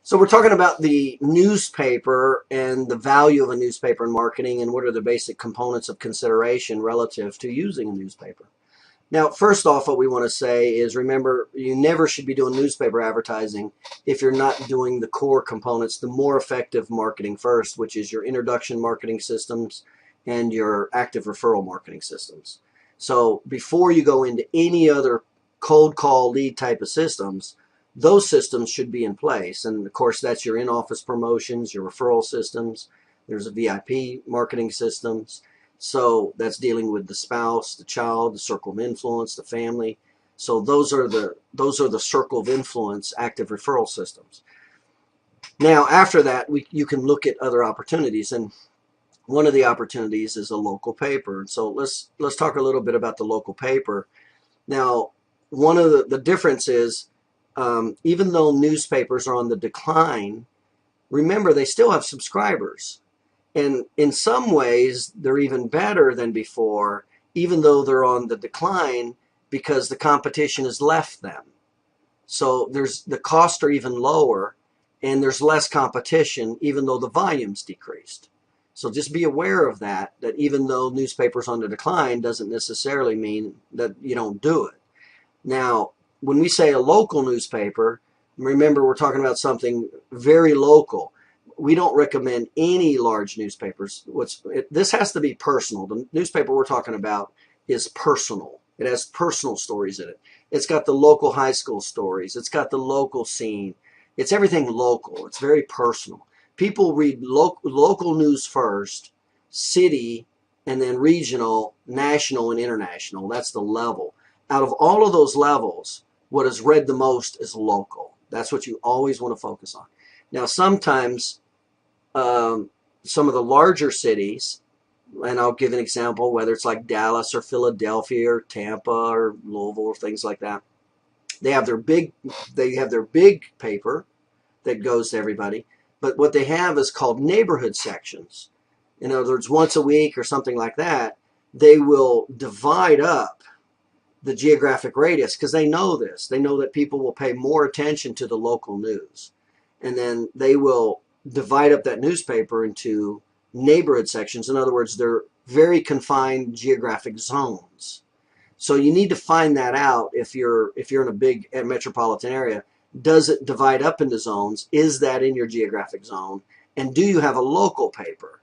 So we're talking about the newspaper and the value of a newspaper in marketing and what are the basic components of consideration relative to using a newspaper. Now, first off, what we want to say is remember, you never should be doing newspaper advertising if you're not doing the core components, the more effective marketing first, which is your introduction marketing systems and your active referral marketing systems. So before you go into any other cold call lead type of systems, those systems should be in place. And of course, that's your in-office promotions, your referral systems. There's a VIP marketing systems. So that's dealing with the spouse, the child, the circle of influence, the family. So those are the circle of influence active referral systems. Now, after that, you can look at other opportunities, and one of the opportunities is a local paper. And so let's talk a little bit about the local paper. Now, one of the difference is even though newspapers are on the decline, remember they still have subscribers. And in some ways, they're even better than before, even though they're on the decline because the competition has left them. So the costs are even lower and there's less competition, even though the volume's decreased. So just be aware of that even though newspapers on the decline doesn't necessarily mean that you don't do it. Now, when we say a local newspaper, remember we're talking about something very local. We don't recommend any large newspapers. This has to be personal. The newspaper we're talking about is personal. It has personal stories in it. It's got the local high school stories. It's got the local scene. It's everything local. It's very personal. People read local news first, city, and then regional, national, and international. That's the level. Out of all of those levels, what is read the most is local. That's what you always want to focus on. Now, sometimes some of the larger cities, and I'll give an example, whether it's like Dallas or Philadelphia or Tampa or Louisville or things like that, they have their big paper that goes to everybody. But what they have is called neighborhood sections. In other words, once a week or something like that, they will divide up the geographic radius because they know this. They know that people will pay more attention to the local news. And then they will divide up that newspaper into neighborhood sections. In other words, they're very confined geographic zones. So you need to find that out if you're in a big metropolitan area. Does it divide up into zones? Is that in your geographic zone? And do you have a local paper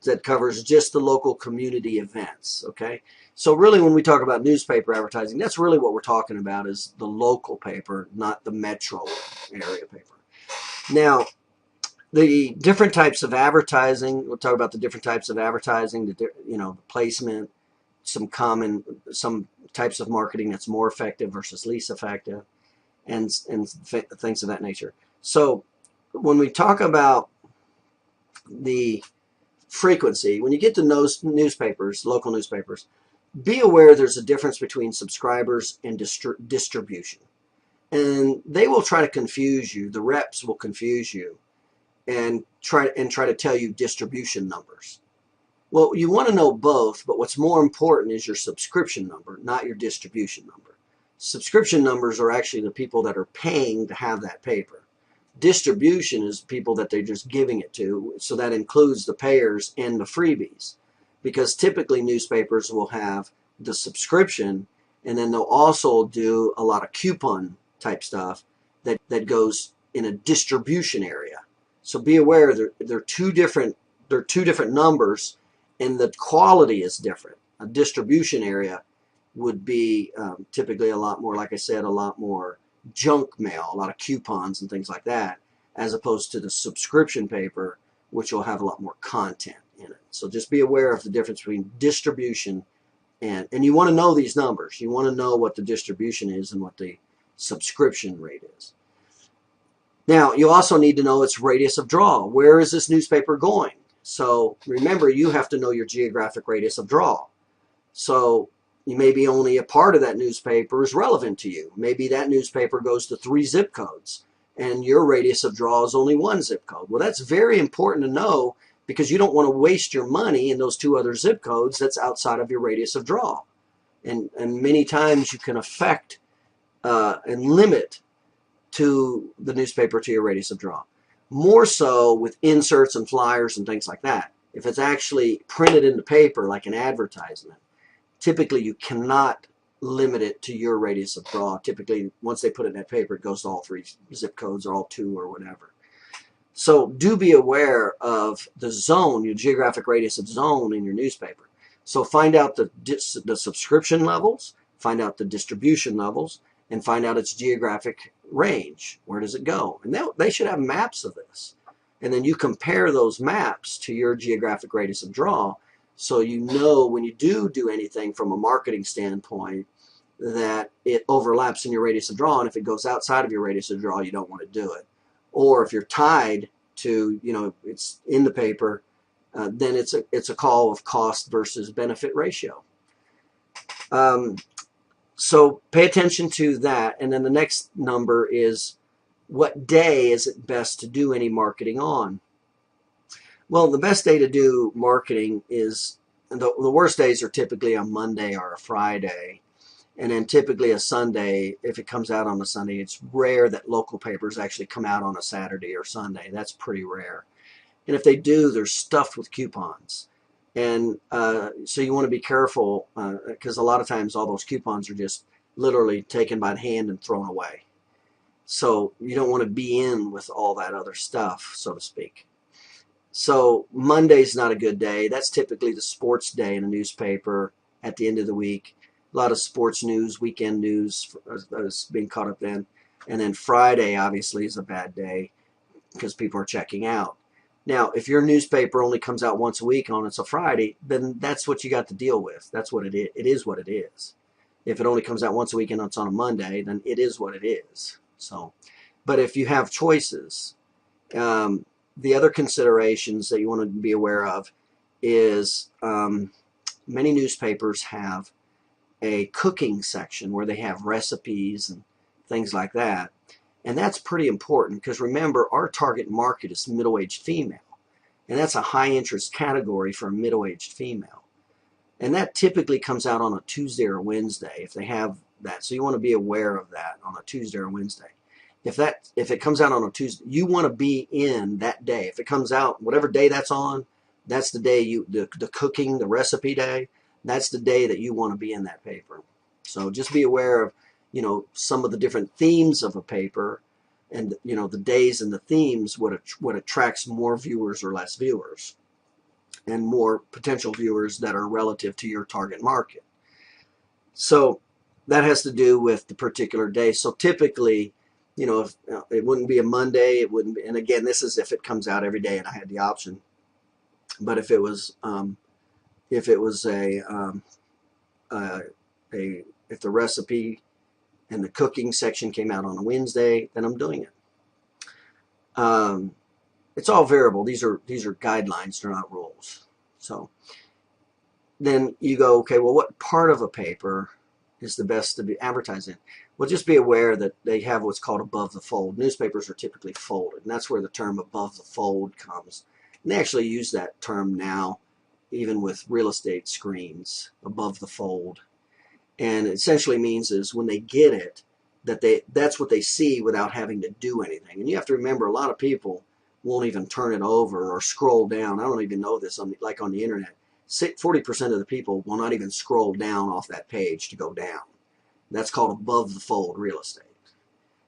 that covers just the local community events? Okay. So really when we talk about newspaper advertising, that's really what we're talking about is the local paper, not the metro area paper. Now, the different types of advertising, we'll talk about the different types of advertising, the placement, some types of marketing that's more effective versus least effective, and things of that nature. So when we talk about the frequency, when you get to newspapers, local newspapers, be aware there's a difference between subscribers and distribution. And they will try to confuse you. The reps will confuse you and try to tell you distribution numbers. Well, you want to know both, but what's more important is your subscription number, not your distribution number. Subscription numbers are actually the people that are paying to have that paper. Distribution is people that they're just giving it to, so that includes the payers and the freebies. Because typically newspapers will have the subscription, and then they'll also do a lot of coupon type stuff that goes in a distribution area. So be aware they're two different numbers, and the quality is different. A distribution area would be typically a lot more, like I said, a lot more junk mail, a lot of coupons and things like that, as opposed to the subscription paper, which will have a lot more content in it. So just be aware of the difference between distribution and you want to know these numbers. You want to know what the distribution is and what the subscription rate is. Now, you also need to know its radius of draw. Where is this newspaper going? So remember, you have to know your geographic radius of draw. So maybe only a part of that newspaper is relevant to you. Maybe that newspaper goes to 3 zip codes and your radius of draw is only 1 zip code. Well, that's very important to know because you don't want to waste your money in those 2 other zip codes that's outside of your radius of draw. And many times you can affect and limit to the newspaper to your radius of draw. More so with inserts and flyers and things like that. If it's actually printed in the paper like an advertisement, typically you cannot limit it to your radius of draw. Typically, once they put it in that paper, it goes to all 3 zip codes or all 2 or whatever. So do be aware of the zone, your geographic radius of zone in your newspaper. So find out the subscription levels, find out the distribution levels, and find out its geographic range. Where does it go? And they should have maps of this. And then you compare those maps to your geographic radius of draw, so you know when you do anything from a marketing standpoint that it overlaps in your radius of draw, and if it goes outside of your radius of draw, you don't want to do it. Or if you're tied to, it's in the paper, then it's a call of cost versus benefit ratio. So pay attention to that. And then the next number is, what day is it best to do any marketing on? Well, the best day to do marketing is, the worst days are typically a Monday or a Friday. And then typically a Sunday. If it comes out on a Sunday, it's rare that local papers actually come out on a Saturday or Sunday. That's pretty rare. And if they do, they're stuffed with coupons. And so you want to be careful, because a lot of times all those coupons are just literally taken by the hand and thrown away. So you don't want to be in with all that other stuff, so to speak. So Monday's not a good day. That's typically the sports day in a newspaper at the end of the week. A lot of sports news, weekend news is being caught up in. And then Friday, obviously, is a bad day because people are checking out. Now, if your newspaper only comes out once a week and it's a Friday, then that's what you got to deal with. That's what it is. It is what it is. If it only comes out once a week and it's on a Monday, then it is what it is. So, but if you have choices, the other considerations that you want to be aware of is many newspapers have a cooking section where they have recipes and things like that. And that's pretty important because remember, our target market is middle-aged female. And that's a high interest category for a middle-aged female. And that typically comes out on a Tuesday or Wednesday if they have that. So you want to be aware of that on a Tuesday or Wednesday. If it comes out on a Tuesday, you want to be in that day. If it comes out, whatever day that's on, that's the day the cooking, the recipe day, that's the day that you want to be in that paper. So just be aware of, some of the different themes of a paper, and, the days and the themes, what attracts more viewers or less viewers, and more potential viewers that are relative to your target market. So that has to do with the particular day. So typically, if it wouldn't be a Monday, it wouldn't be, and again, this is if it comes out every day and I had the option. But if it was if the recipe and the cooking section came out on a Wednesday, then I'm doing it. It's all variable. These are guidelines, they're not rules. So then you go, okay, well, what part of a paper is the best to be advertised in? Well, just be aware that they have what's called above the fold. Newspapers are typically folded, and that's where the term above the fold comes. And they actually use that term now, even with real estate screens, above the fold. And it essentially means is when they get it, that's what they see without having to do anything. And you have to remember, a lot of people won't even turn it over or scroll down. I don't even know this like on the internet. 40% of the people will not even scroll down off that page to go down. That's called above the fold real estate.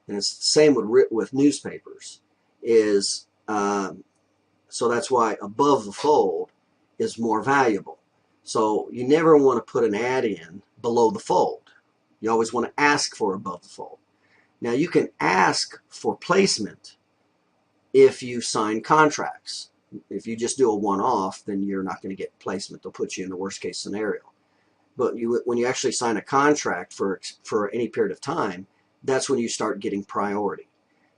And it's the same with newspapers. So that's why above the fold is more valuable. So you never want to put an ad in below the fold. You always want to ask for above the fold. Now you can ask for placement if you sign contracts. If you just do a one-off, then you're not going to get placement. They'll put you in the worst case scenario. But when you actually sign a contract for any period of time, that's when you start getting priority.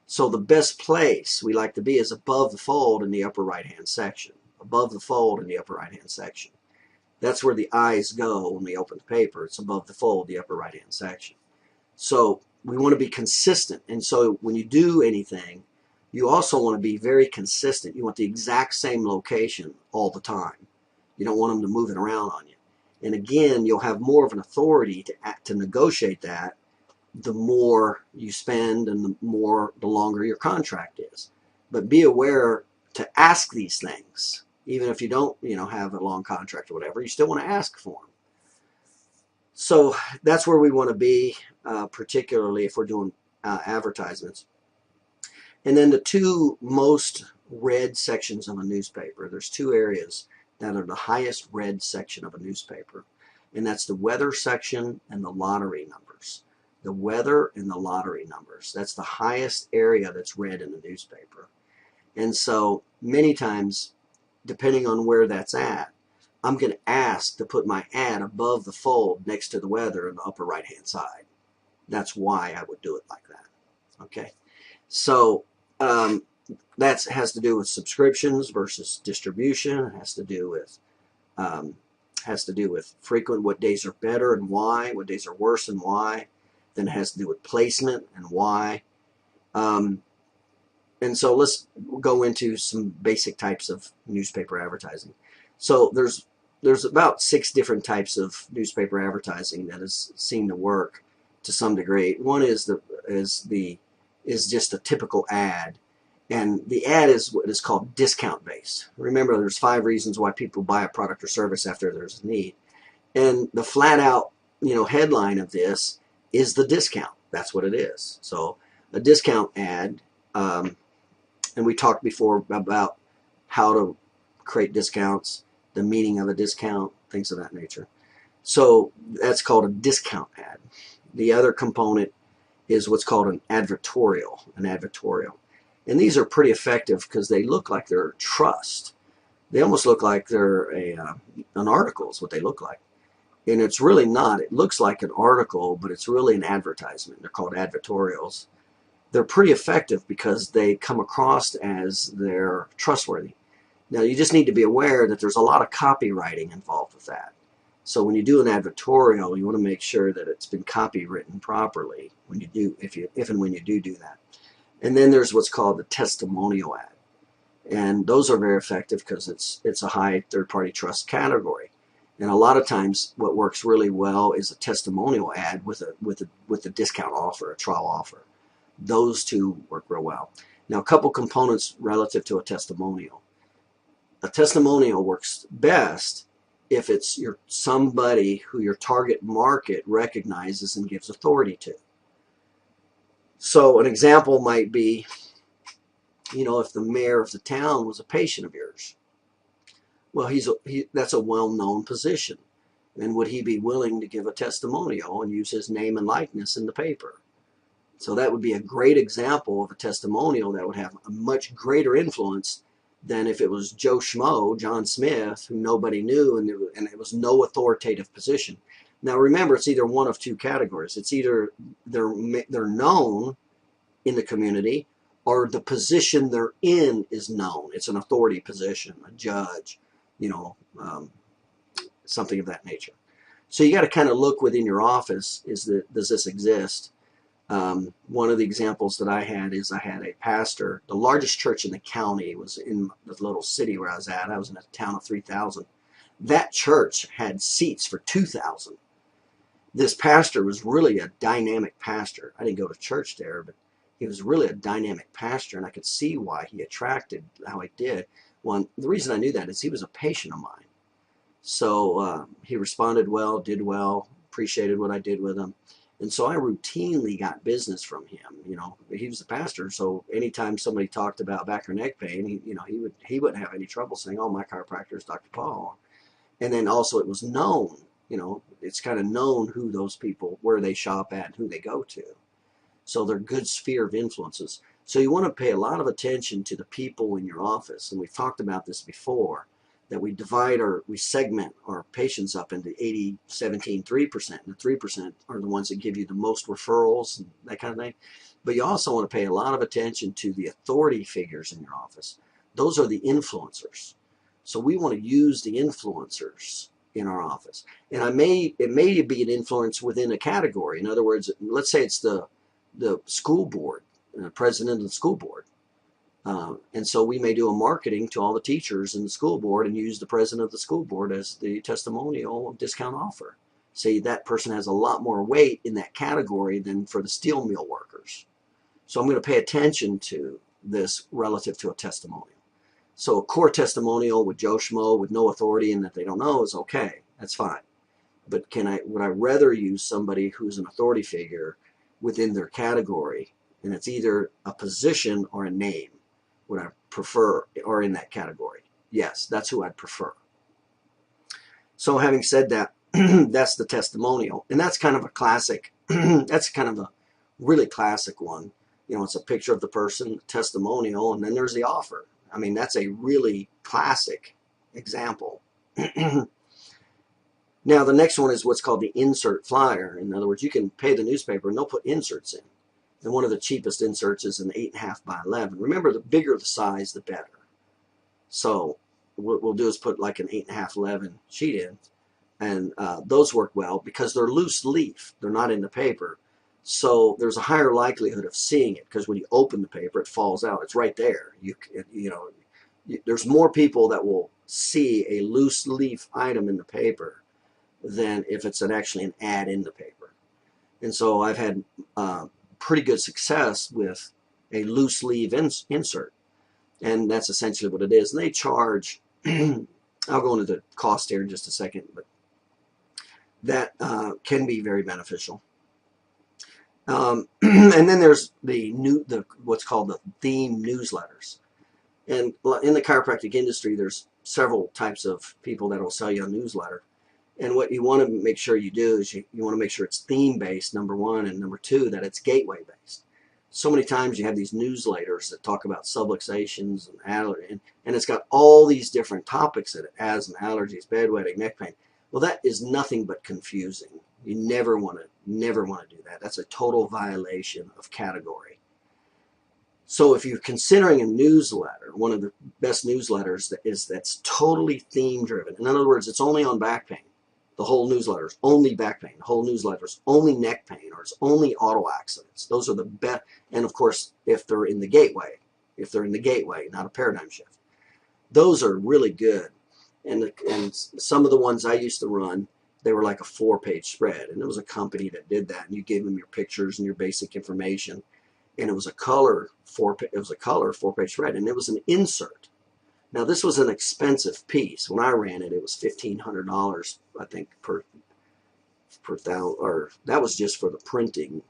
So the best place we like to be is above the fold in the upper right-hand section. Above the fold in the upper right-hand section. That's where the eyes go when we open the paper. It's above the fold, the upper right-hand section. So we want to be consistent. And so when you do anything, you also want to be very consistent. You want the exact same location all the time. You don't want them to move it around on you. And again, you'll have more of an authority to negotiate that the more you spend and the longer your contract is. But be aware to ask these things. Even if you don't, have a long contract or whatever, you still want to ask for them. So that's where we want to be, particularly if we're doing advertisements. And then the two most read sections of a newspaper, there's two areas that are the highest read section of a newspaper, and that's the weather section and the lottery numbers. The weather and the lottery numbers, that's the highest area that's read in the newspaper. And so many times, depending on where that's at, I'm going to ask to put my ad above the fold next to the weather in the upper right hand side. That's why I would do it like that. Okay, so that has to do with subscriptions versus distribution. It has to do with frequent, what days are better and why, what days are worse and why. Then it has to do with placement and why. And so let's go into some basic types of newspaper advertising. So there's about 6 different types of newspaper advertising that has seemed to work to some degree. One is just a typical ad, and the ad is what is called discount based. Remember, there's 5 reasons why people buy a product or service after there's a need, and the flat out headline of this is the discount. That's what it is. So a discount ad, and we talked before about how to create discounts, the meaning of a discount, things of that nature. So that's called a discount ad. The other component is what's called an advertorial. And these are pretty effective because they look like they're trust. They almost look like they're an article is what they look like. And it's really not. It looks like an article, but it's really an advertisement. They're called advertorials. They're pretty effective because they come across as they're trustworthy. Now, you just need to be aware that there's a lot of copywriting involved with that. So when you do an advertorial, you want to make sure that it's been copywritten properly when you do, if and when you do that. And then there's what's called the testimonial ad. And those are very effective because it's a high third-party trust category. And a lot of times what works really well is a testimonial ad with a discount offer, a trial offer. Those two work real well. Now, a couple components relative to a testimonial. A testimonial works best if it's somebody who your target market recognizes and gives authority to. So an example might be, if the mayor of the town was a patient of yours. Well, that's a well-known position. And would he be willing to give a testimonial and use his name and likeness in the paper? So that would be a great example of a testimonial that would have a much greater influence than if it was Joe Schmo, John Smith, who nobody knew, and it was no authoritative position. Now remember, it's either one of two categories. It's either they're known in the community, or the position they're in is known. It's an authority position, a judge, something of that nature. So you got to kind of look within your office, does this exist? One of the examples that I had is I had a pastor. The largest church in the county was in the little city where I was at. I was in a town of 3,000. That church had seats for 2,000. This pastor was really a dynamic pastor. I didn't go to church there, but he was really a dynamic pastor, and I could see why he attracted how he did. Well, the reason I knew that is he was a patient of mine. So he responded well, did well, appreciated what I did with him. And so I routinely got business from him. He was a pastor, so anytime somebody talked about back or neck pain, he wouldn't have any trouble saying, "Oh, my chiropractor is Dr. Paul." And then also it was known. It's kind of known who those people, where they shop at, and who they go to. So they're good sphere of influences. So you want to pay a lot of attention to the people in your office, and we've talked about this before, that we segment our patients up into 80, 17, 3%. And the 3% are the ones that give you the most referrals and that kind of thing. But you also want to pay a lot of attention to the authority figures in your office. Those are the influencers. So we want to use the influencers in our office. And it may be an influence within a category. In other words, let's say it's the school board, president of the school board. And so we may do a marketing to all the teachers in the school board and use the president of the school board as the testimonial discount offer. Say that person has a lot more weight in that category than for the steel mill workers. So I'm going to pay attention to this relative to a testimonial. So a core testimonial with Joe Schmo with no authority and that they don't know is okay. That's fine. But would I rather use somebody who's an authority figure within their category, and it's either a position or a name? Would I prefer, or in that category? Yes, that's who I'd prefer. So having said that, that's the testimonial, and that's kind of a classic. That's kind of a really classic one. You know, it's a picture of the person, testimonial, and then there's the offer. I mean, that's a really classic example. Now, the next one is what's called the insert flyer. In other words, you can pay the newspaper and they'll put inserts in. And one of the cheapest inserts is an 8.5 by 11. Remember, the bigger the size, the better. So what we'll do is put like an 8.5, 11 sheet in. And those work well because they're loose leaf. They're not in the paper. So there's a higher likelihood of seeing it because when you open the paper, it falls out. It's right there. There's more people that will see a loose leaf item in the paper than if it's actually an ad in the paper. And so I've had pretty good success with a loose leaf insert. And that's essentially what it is. And they charge, I'll go into the cost here in just a second, but that can be very beneficial. And then there's what's called the theme newsletters. And in the chiropractic industry, there's several types of people that will sell you a newsletter. And what you want to make sure you do is you want to make sure it's theme-based, number one, and number two, that it's gateway-based. So many times you have these newsletters that talk about subluxations and allergy, and it's got all these different topics in it: asthma, allergies, bedwetting, neck pain. Well, that is nothing but confusing. You never want to do that. That's a total violation of category. So if you're considering a newsletter, one of the best newsletters that's totally theme driven. In other words, it's only on back pain. The whole newsletter is only back pain. The whole newsletter is only neck pain, or it's only auto accidents. Those are the best. And of course, if they're in the gateway, not a paradigm shift, those are really good. And some of the ones I used to run, they were like a 4-page spread, and it was a company that did that. And you gave them your pictures and your basic information, and it was a color 4-page spread, and it was an insert. Now, this was an expensive piece. When I ran it, it was $1,500, I think, per thousand, or that was just for the printing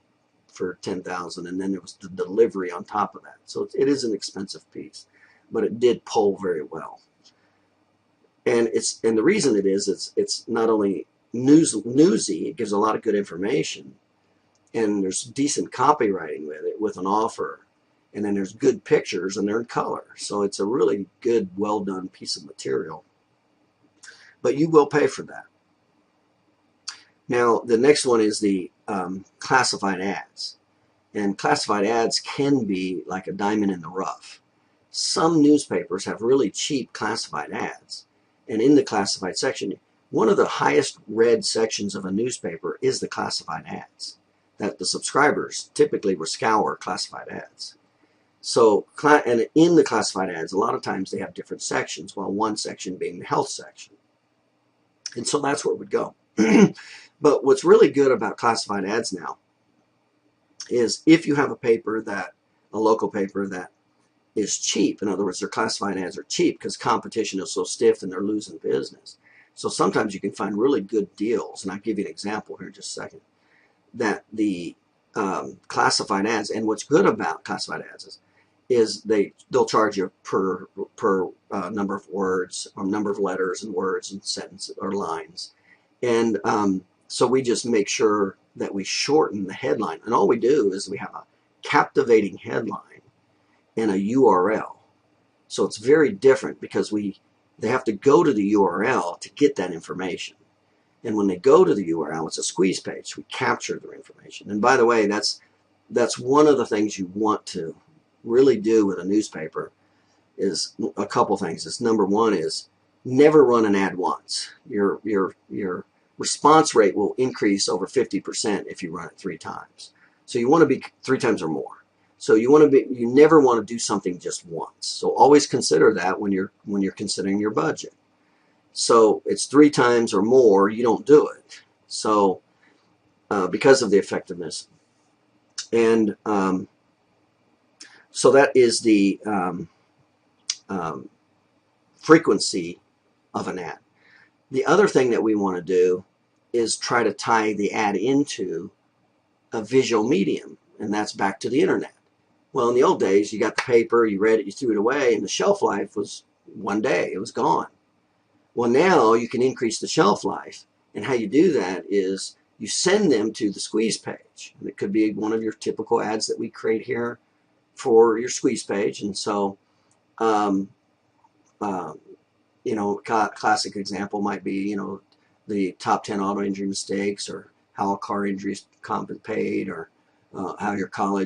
for 10,000, and then there was the delivery on top of that. So it is an expensive piece, but it did pull very well. And the reason it is, it's not only newsy, it gives a lot of good information, and there's decent copywriting with it, with an offer. And then there's good pictures, and they're in color. So it's a really good, well-done piece of material. But you will pay for that. Now, the next one is the classified ads. And classified ads can be like a diamond in the rough. Some newspapers have really cheap classified ads. And in the classified section, one of the highest read sections of a newspaper is the classified ads. That the subscribers typically will scour classified ads. So, and in the classified ads, a lot of times they have different sections, while one section being the health section. And so that's where it would go. But what's really good about classified ads now is if you have a local paper that is cheap, in other words, their classified ads are cheap because competition is so stiff and they're losing business. So sometimes you can find really good deals, and I'll give you an example here in just a second, that the classified ads, and what's good about classified ads is they'll charge you per number of words, or number of letters and words and sentences or lines. And so we just make sure that we shorten the headline. And all we do is we have a captivating headline and a URL. So it's very different because they have to go to the URL to get that information. And when they go to the URL, it's a squeeze page. We capture their information. And by the way, that's one of the things you want to really do with a newspaper is a couple things. It's number one is never run an ad once. Your response rate will increase over 50% if you run it 3 times. So you want to be 3 times or more. So you never want to do something just once. So always consider that when you're considering your budget. So it's 3 times or more, you don't do it. So because of the effectiveness. And So that is the frequency of an ad. The other thing that we want to do is try to tie the ad into a visual medium, and that's back to the internet. Well, in the old days, you got the paper, you read it, you threw it away, and the shelf life was one day. It was gone. Well, now you can increase the shelf life, and how you do that is you send them to the squeeze page. And it could be one of your typical ads that we create here for your squeeze page. And so, you know, classic example might be, you know, the top 10 auto injury mistakes, or how a car injury is paid, or how your car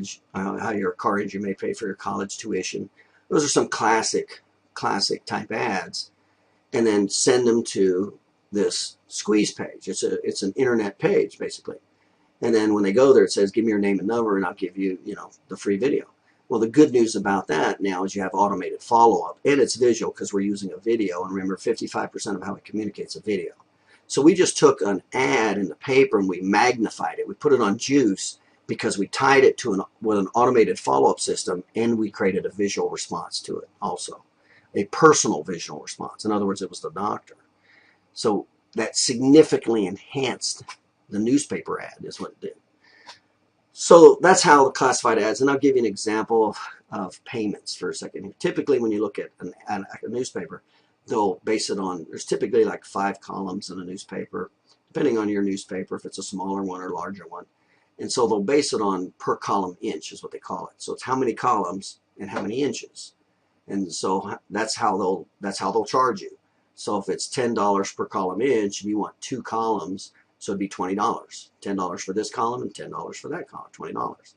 injury may pay for your college tuition. Those are some classic type ads, and then send them to this squeeze page. It's an internet page basically, and then when they go there, it says, "Give me your name and number, and I'll give you, you know, the free video." Well, the good news about that now is you have automated follow-up, and it's visual because we're using a video. And remember, 55% of how it communicates a video. So we just took an ad in the paper and we magnified it. We put it on juice because we tied it to with an automated follow-up system, and we created a visual response to it also, a personal visual response. In other words, it was the doctor. So that significantly enhanced the newspaper ad is what it did. So that's how the classified ads, and I'll give you an example of payments for a second. Typically, when you look at a newspaper, they'll base it on, there's typically like 5 columns in a newspaper, depending on your newspaper, if it's a smaller one or larger one. And so they'll base it on per column inch is what they call it. So it's how many columns and how many inches. And so that's how they'll charge you. So if it's $10 per column inch and you want 2 columns, so it'd be $20. $10 for this column and $10 for that column, $20.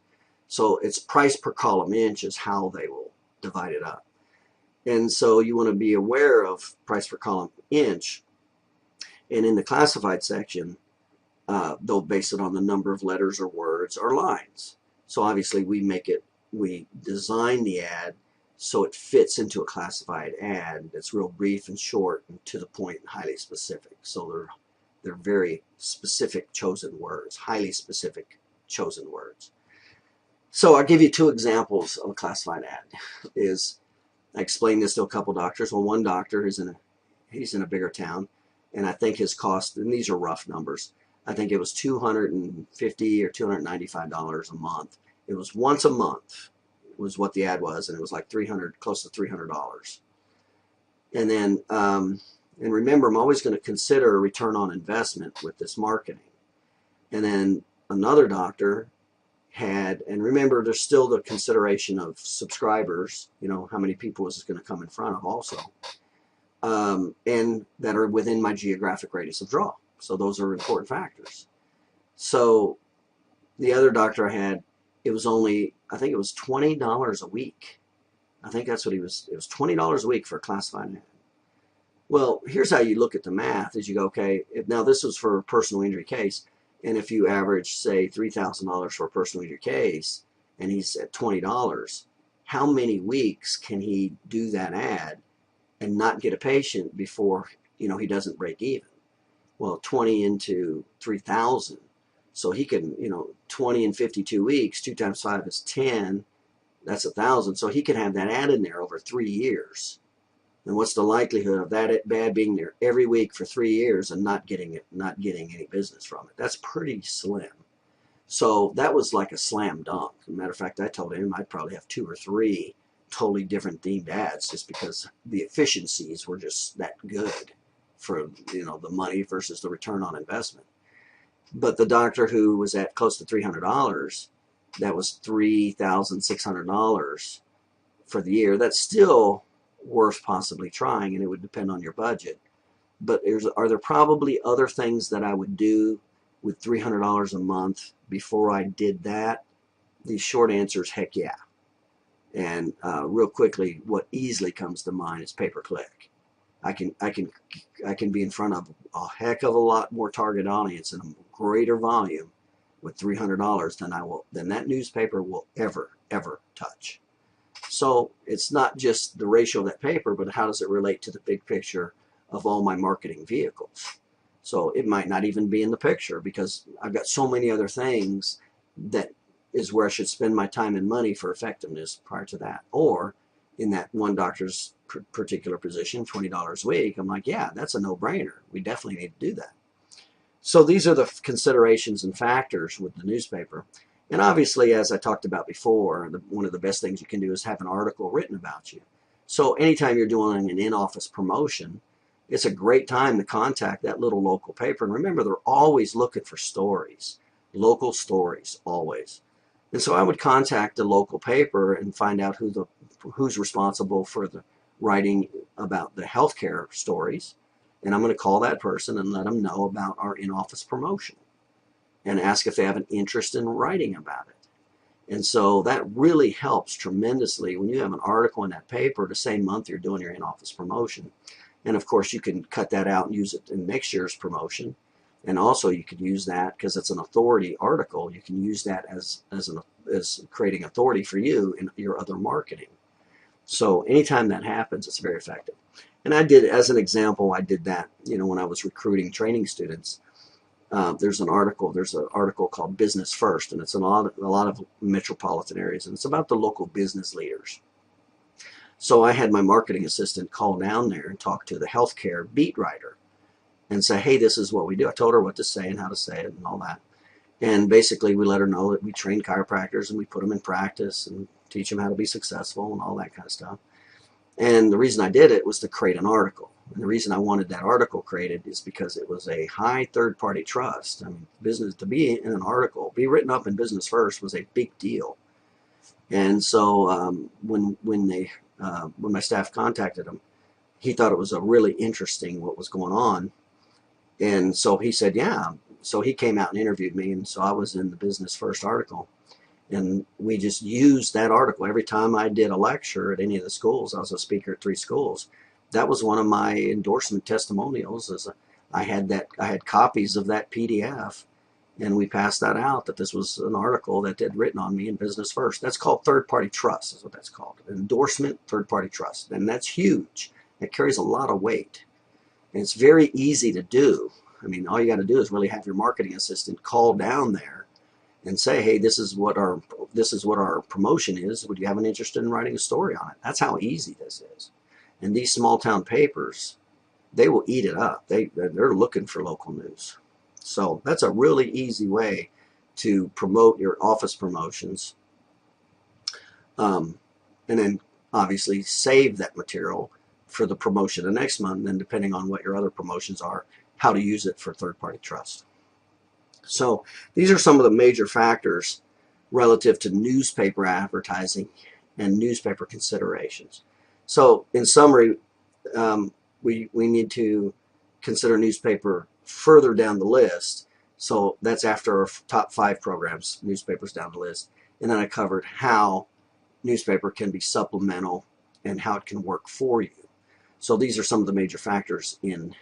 So it's price per column inch is how they will divide it up. And so you want to be aware of price per column inch. And in the classified section, they'll base it on the number of letters or words or lines. So obviously we design the ad so it fits into a classified ad that's real brief and short and to the point and highly specific. So they're very specific chosen words, highly specific chosen words. So I'll give you 2 examples of a classified ad. I explained this to a couple doctors. Well, one doctor he's in a bigger town, and I think his cost, and these are rough numbers, I think it was $250 or $295 a month. It was once a month was what the ad was, and it was like close to $300. And then, and remember, I'm always going to consider a return on investment with this marketing. And then another doctor had, and remember, there's still the consideration of subscribers, you know, how many people is this going to come in front of also, and that are within my geographic radius of draw. So those are important factors. So the other doctor I had, it was only, I think it was $20 a week. I think that's what it was $20 a week for a classified ad. Well, here's how you look at the math is you go, okay, now this was for a personal injury case, and if you average, say, $3,000 for a personal injury case, and he's at $20, how many weeks can he do that ad and not get a patient before, you know, he doesn't break even? Well, 20 into 3,000. So he can, you know, 20 in 52 weeks, 2 times 5 is 10. That's 1,000. So he can have that ad in there over 3 years. And what's the likelihood of that ad being there every week for 3 years and not getting any business from it? That's pretty slim. So that was like a slam dunk. As a matter of fact, I told him I'd probably have 2 or 3 totally different themed ads just because the efficiencies were just that good for, you know, the money versus the return on investment. But the doctor who was at close to $300, that was $3,600 for the year. That's still worth possibly trying, and it would depend on your budget. But are there probably other things that I would do with $300 a month before I did that? The short answer is heck yeah. And real quickly, what easily comes to mind is pay-per-click. I can be in front of a heck of a lot more target audience and a greater volume with $300 than that newspaper will ever touch. So it's not just the ratio of that paper, but how does it relate to the big picture of all my marketing vehicles? So it might not even be in the picture because I've got so many other things that is where I should spend my time and money for effectiveness prior to that. Or in that one doctor's particular position, $20 a week, I'm like, yeah, that's a no-brainer. We definitely need to do that. So these are the considerations and factors with the newspaper. And obviously, as I talked about before, one of the best things you can do is have an article written about you. So anytime you're doing an in-office promotion, it's a great time to contact that little local paper. And remember, they're always looking for stories, local stories, always. And so I would contact the local paper and find out who's responsible for the writing about the healthcare stories. And I'm going to call that person and let them know about our in-office promotion and ask if they have an interest in writing about it. And so that really helps tremendously when you have an article in that paper the same month you're doing your in-office promotion. And of course, you can cut that out and use it in next year's promotion. And also you could use that because it's an authority article. You can use that as creating authority for you in your other marketing. So anytime that happens, it's very effective. And I did, as an example, I did that, when I was recruiting training students. There's an article called Business First, and it's in a lot of metropolitan areas, and it's about the local business leaders. So I had my marketing assistant call down there and talk to the healthcare beat writer and say, hey, this is what we do. I told her what to say and how to say it and all that. And basically we let her know that we train chiropractors and we put them in practice and teach them how to be successful and all that kind of stuff. And the reason I did it was to create an article. And the reason I wanted that article created is because it was a high third-party trust. I mean, business to be in an article, be written up in Business First was a big deal. And so when my staff contacted him, he thought it was a really interesting what was going on. And so he said, yeah. So he came out and interviewed me, and so I was in the Business First article. And we just used that article. Every time I did a lecture at any of the schools, I was a speaker at 3 schools. That was one of my endorsement testimonials. I had copies of that PDF, and we passed that out, that this was an article that they'd written on me in Business First. That's called third-party trust, is what that's called. Endorsement, third-party trust. And that's huge. It carries a lot of weight. And it's very easy to do. I mean, all you got to do is really have your marketing assistant call down there and say, hey, this is what our promotion is. Would you have an interest in writing a story on it? That's how easy this is. And these small town papers, they will eat it up. They're looking for local news. So that's a really easy way to promote your office promotions. And then obviously save that material for the promotion the next month, and then depending on what your other promotions are, how to use it for third-party trust. So these are some of the major factors relative to newspaper advertising and newspaper considerations. So in summary, we need to consider newspaper further down the list. So that's after our top 5 programs, newspapers down the list. And then I covered how newspaper can be supplemental and how it can work for you. So these are some of the major factors in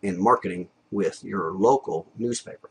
marketing with your local newspaper.